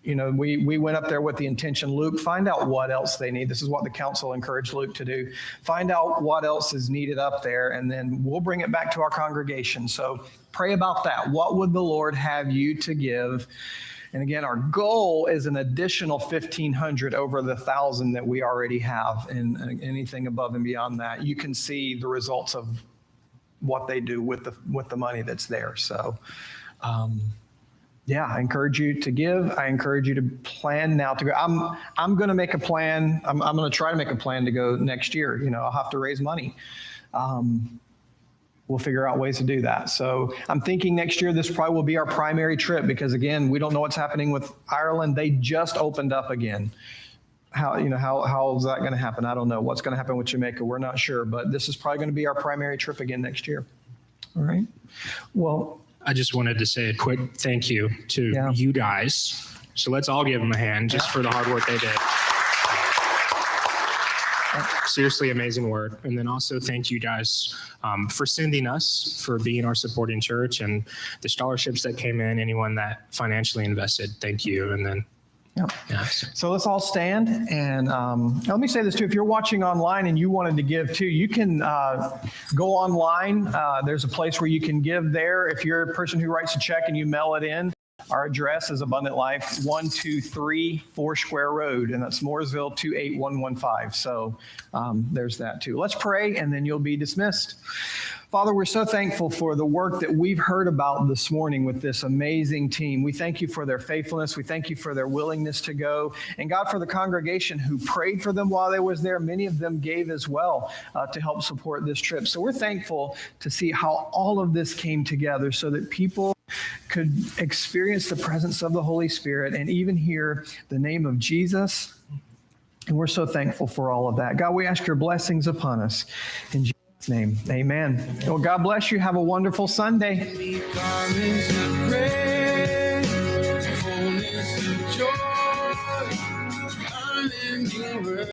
we went up there with the intention, Luke, find out what else they need. This is what the council encouraged Luke to do. Find out what else is needed up there, and then we'll bring it back to our congregation. So pray about that. What would the Lord have you to give? And again, our goal is an additional 1,500 over the 1,000 that we already have, and anything above and beyond that, you can see the results of what they do with the money that's there. So, yeah, I encourage you to give. I encourage you to plan now to go. I'm going to make a plan. I'm going to try to make a plan to go next year. I'll have to raise money. We'll figure out ways to do that. So I'm thinking next year this probably will be our primary trip because, again, we don't know what's happening with Ireland. They just opened up again. How is that going to happen? I don't know. What's going to happen with Jamaica? We're not sure. But this is probably going to be our primary trip again next year. All right. Well, I just wanted to say a quick thank you to you guys. So let's all give them a hand just for the hard work they did. Seriously amazing work. And then also thank you guys for sending us, for being our supporting church, and the scholarships that came in, anyone that financially invested, thank you. And then So let's all stand, and let me say this too. If you're watching online and you wanted to give too, you can go online. There's a place where you can give there. If you're a person who writes a check and you mail it in, our address is Abundant Life, 123 Foursquare Road, and that's Mooresville 28115. So there's that too. Let's pray, and then you'll be dismissed. Father, we're so thankful for the work that we've heard about this morning with this amazing team. We thank you for their faithfulness. We thank you for their willingness to go. And God, for the congregation who prayed for them while they was there, many of them gave as well to help support this trip. So we're thankful to see how all of this came together so that people could experience the presence of the Holy Spirit and even hear the name of Jesus. And we're so thankful for all of that. God, we ask your blessings upon us. In Jesus' name, amen. Well, God bless you. Have a wonderful Sunday.